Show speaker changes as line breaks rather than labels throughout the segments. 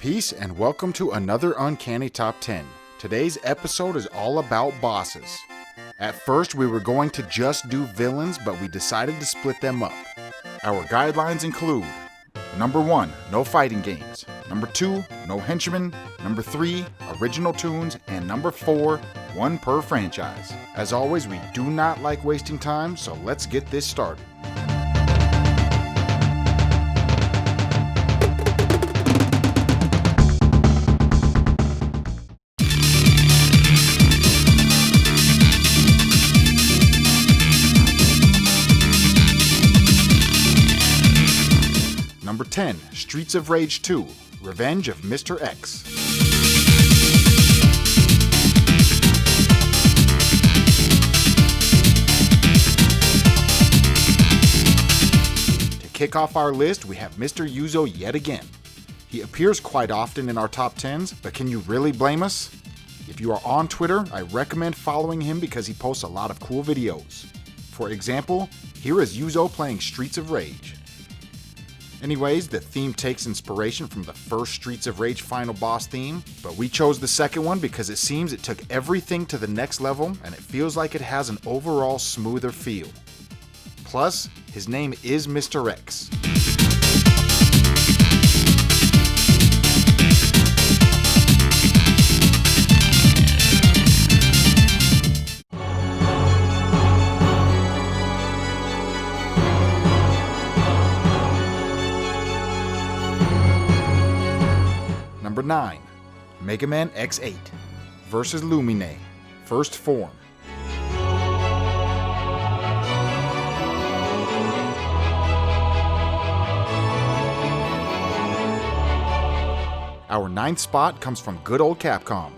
Peace and welcome to another Uncanny Top 10. Today's episode is all about bosses. At first we were going to just do villains, but we decided to split them up. Our guidelines include: Number 1, no fighting games. Number 2, no henchmen. Number 3, original tunes. And number 4, one per franchise. As always, we do not like wasting time, so let's get this started. Number 10, Streets of Rage 2, Revenge of Mr. X. To kick off our list, we have Mr. Yuzo yet again. He appears quite often in our top 10s, but can you really blame us? If you are on Twitter, I recommend following him because he posts a lot of cool videos. For example, here is Yuzo playing Streets of Rage. Anyways, the theme takes inspiration from the first Streets of Rage final boss theme, but we chose the second one because it seems it took everything to the next level and it feels like it has an overall smoother feel. Plus, his name is Mr. X. Number 9, Mega Man X8 vs. Lumine, First Form. Our 9th spot comes from good old Capcom,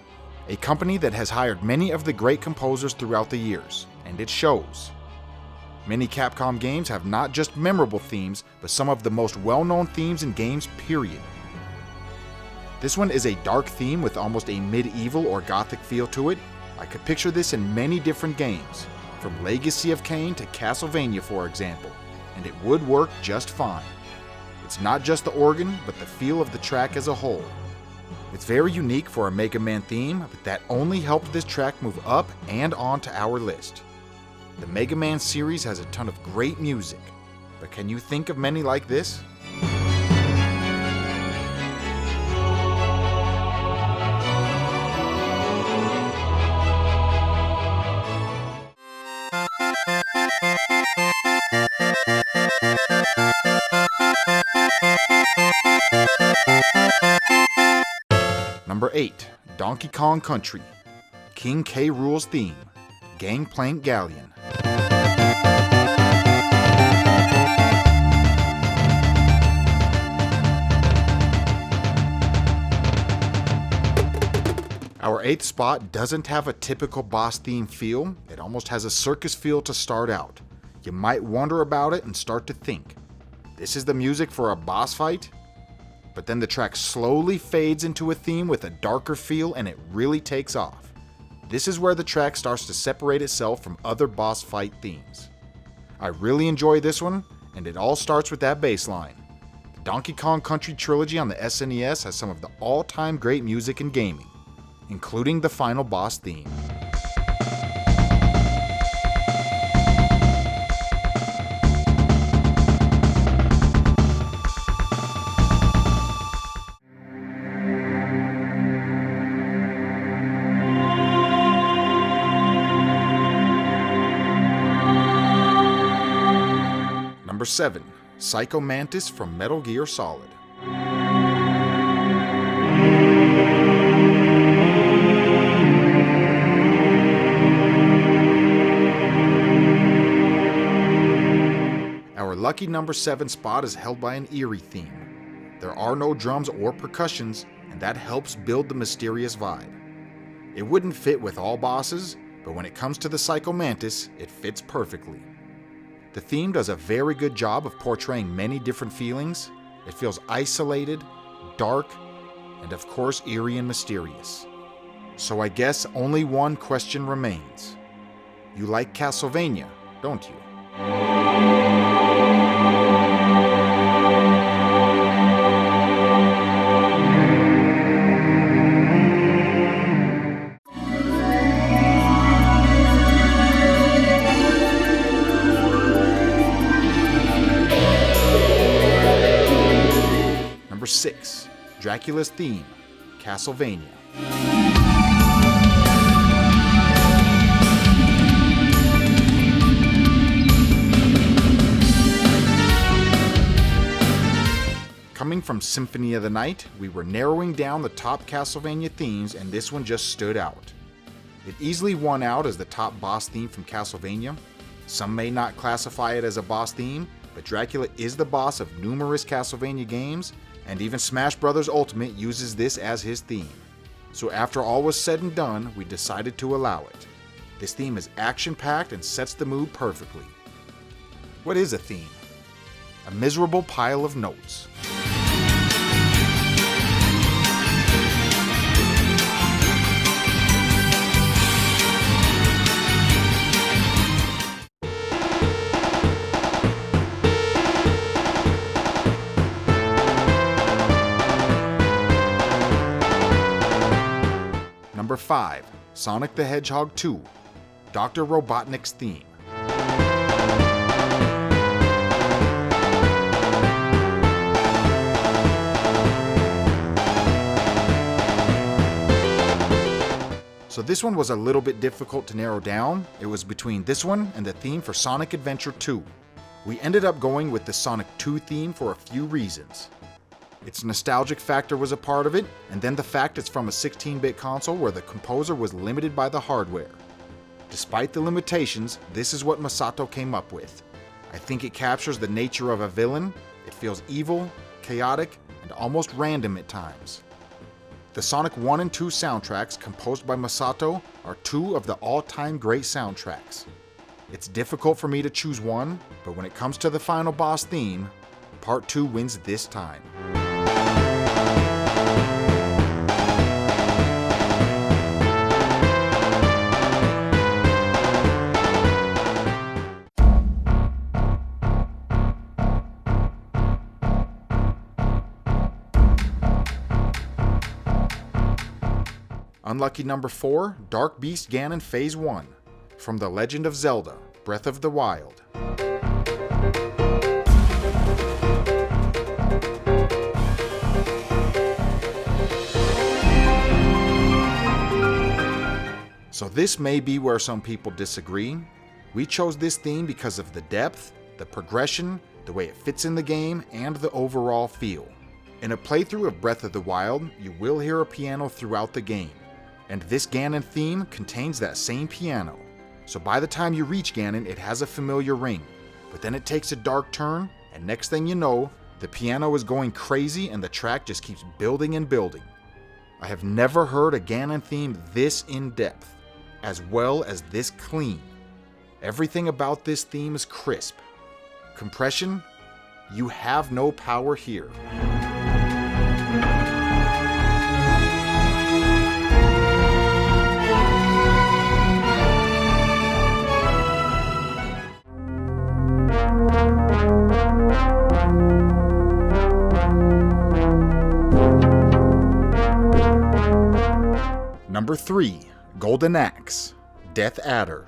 a company that has hired many of the great composers throughout the years, and it shows. Many Capcom games have not just memorable themes, but some of the most well-known themes in games, period. This one is a dark theme with almost a medieval or gothic feel to it. I could picture this in many different games, from Legacy of Kain to Castlevania for example, and it would work just fine. It's not just the organ, but the feel of the track as a whole. It's very unique for a Mega Man theme, but that only helped this track move up and onto our list. The Mega Man series has a ton of great music, but can you think of many like this? Number 8, Donkey Kong Country, King K. Rool's Theme, Gangplank Galleon. Our 8th spot doesn't have a typical boss theme feel, it almost has a circus feel to start out. You might wonder about it and start to think, this is the music for a boss fight? But then the track slowly fades into a theme with a darker feel and it really takes off. This is where the track starts to separate itself from other boss fight themes. I really enjoy this one, and it all starts with that bass line. The Donkey Kong Country trilogy on the SNES has some of the all-time great music in gaming, including the final boss theme. Number 7, Psycho Mantis from Metal Gear Solid. Our lucky number 7 spot is held by an eerie theme. There are no drums or percussions, and that helps build the mysterious vibe. It wouldn't fit with all bosses, but when it comes to the Psycho Mantis, it fits perfectly. The theme does a very good job of portraying many different feelings. It feels isolated, dark, and of course eerie and mysterious. So I guess only one question remains. You like Castlevania, don't you? 6, Draculas Theme, Castlevania. Coming from Symphony of the Night, we were narrowing down the top Castlevania themes, and this one just stood out. It easily won out as the top boss theme from Castlevania. Some may not classify it as a boss theme, but Dracula is the boss of numerous Castlevania games, and even Smash Bros. Ultimate uses this as his theme. So after all was said and done, we decided to allow it. This theme is action-packed and sets the mood perfectly. What is a theme? A miserable pile of notes. Number 5, Sonic the Hedgehog 2, Dr. Robotnik's theme. So this one was a little bit difficult to narrow down. It was between this one and the theme for Sonic Adventure 2. We ended up going with the Sonic 2 theme for a few reasons. Its nostalgic factor was a part of it, and then the fact it's from a 16-bit console where the composer was limited by the hardware. Despite the limitations, this is what Masato came up with. I think it captures the nature of a villain. It feels evil, chaotic, and almost random at times. The Sonic 1 and 2 soundtracks composed by Masato are two of the all-time great soundtracks. It's difficult for me to choose one, but when it comes to the final boss theme, Part 2 wins this time. Unlucky number 4, Dark Beast Ganon Phase 1, from The Legend of Zelda, Breath of the Wild. So this may be where some people disagree. We chose this theme because of the depth, the progression, the way it fits in the game, and the overall feel. In a playthrough of Breath of the Wild, you will hear a piano throughout the game, and this Ganon theme contains that same piano. So by the time you reach Ganon, it has a familiar ring, but then it takes a dark turn, and next thing you know, the piano is going crazy and the track just keeps building and building. I have never heard a Ganon theme this in-depth, as well as this clean. Everything about this theme is crisp. Compression? You have no power here. Number 3, Golden Axe, Death Adder.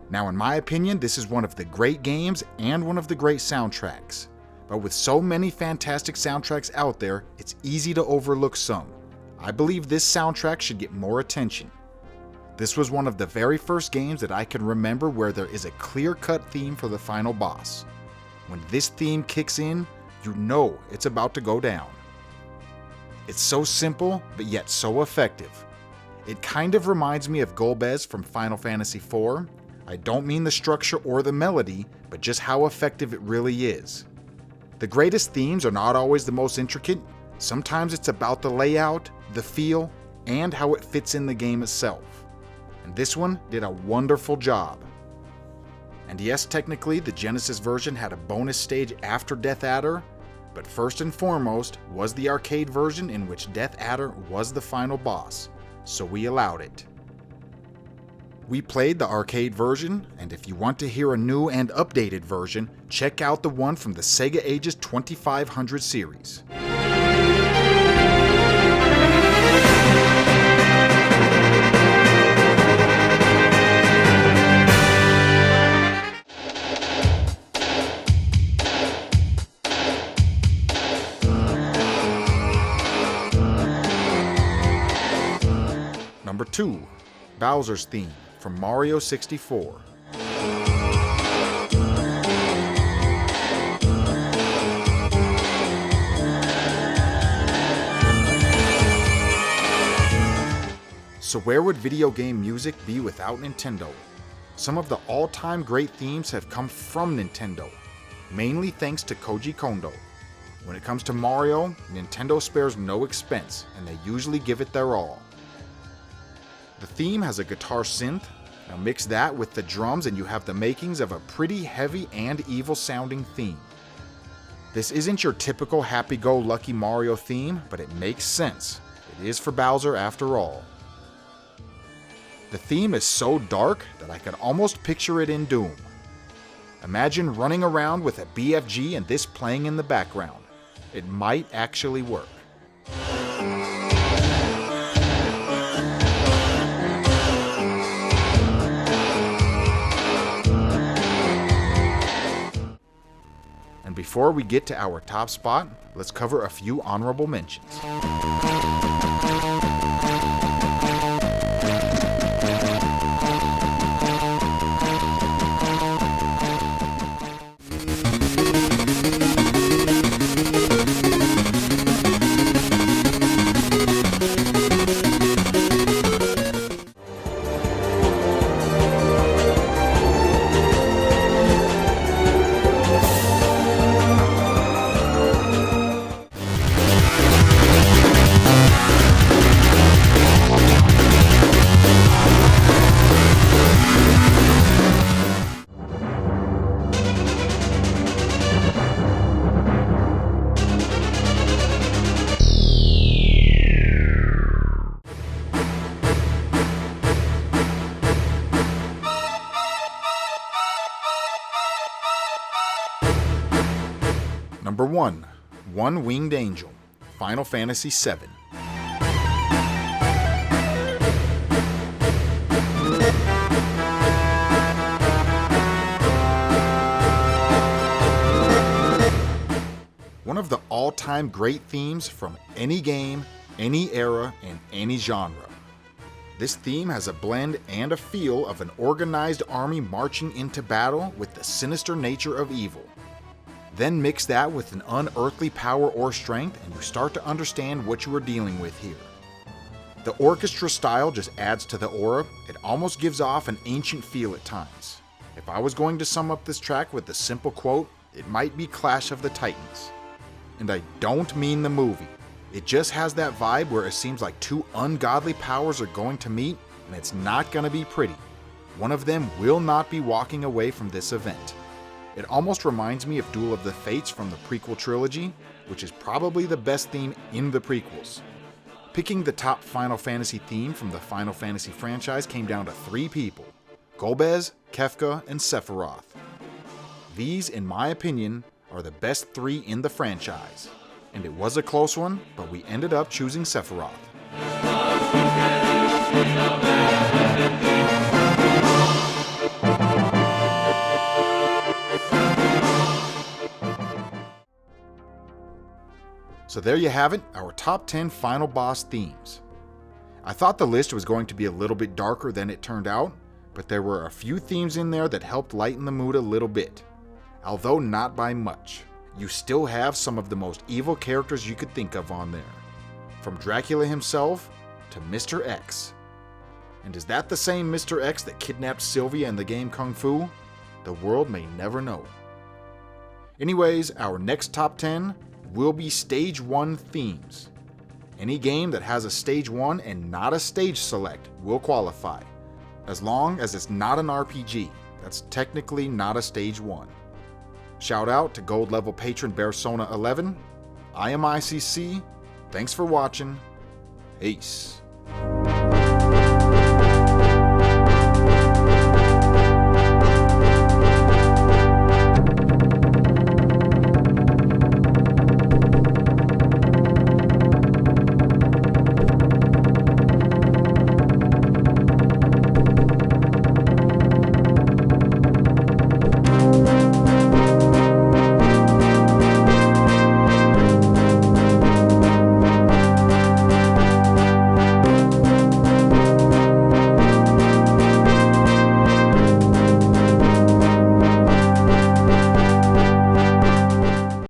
Now, in my opinion, this is one of the great games and one of the great soundtracks. But with so many fantastic soundtracks out there, it's easy to overlook some. I believe this soundtrack should get more attention. This was one of the very first games that I can remember where there is a clear-cut theme for the final boss. When this theme kicks in, you know it's about to go down. It's so simple, but yet so effective. It kind of reminds me of Golbez from Final Fantasy IV. I don't mean the structure or the melody, but just how effective it really is. The greatest themes are not always the most intricate. Sometimes it's about the layout, the feel, and how it fits in the game itself. And this one did a wonderful job. And yes, technically the Genesis version had a bonus stage after Death Adder, but first and foremost was the arcade version in which Death Adder was the final boss, so we allowed it. We played the arcade version, and if you want to hear a new and updated version, check out the one from the Sega Ages 2500 series. 2. Bowser's Theme from Mario 64. So where would video game music be without Nintendo? Some of the all-time great themes have come from Nintendo, mainly thanks to Koji Kondo. When it comes to Mario, Nintendo spares no expense, and they usually give it their all. The theme has a guitar synth. Now mix that with the drums and you have the makings of a pretty heavy and evil sounding theme. This isn't your typical happy-go-lucky Mario theme, but it makes sense. It is for Bowser after all. The theme is so dark that I could almost picture it in Doom. Imagine running around with a BFG and this playing in the background. It might actually work. And before we get to our top spot, let's cover a few honorable mentions. Number 1. One-Winged Angel, Final Fantasy VII. One of the all-time great themes from any game, any era, and any genre. This theme has a blend and a feel of an organized army marching into battle with the sinister nature of evil. Then mix that with an unearthly power or strength and you start to understand what you are dealing with here. The orchestra style just adds to the aura. It almost gives off an ancient feel at times. If I was going to sum up this track with a simple quote, it might be Clash of the Titans. And I don't mean the movie. It just has that vibe where it seems like two ungodly powers are going to meet and it's not going to be pretty. One of them will not be walking away from this event. It almost reminds me of Duel of the Fates from the prequel trilogy, which is probably the best theme in the prequels. Picking the top Final Fantasy theme from the Final Fantasy franchise came down to 3 people: Golbez, Kefka, and Sephiroth. These, in my opinion, are the best 3 in the franchise. And it was a close one, but we ended up choosing Sephiroth. So there you have it, our top 10 final boss themes. I thought the list was going to be a little bit darker than it turned out, but there were a few themes in there that helped lighten the mood a little bit. Although not by much. You still have some of the most evil characters you could think of on there. From Dracula himself to Mr. X. And is that the same Mr. X that kidnapped Sylvia in the game Kung Fu? The world may never know. Anyways, our next top 10 will be Stage 1 themes. Any game that has a Stage 1 and not a Stage Select will qualify, as long as it's not an RPG. That's technically not a Stage 1. Shout out to Gold Level patron Bearsona11. I am ICC. Thanks for watching. Peace.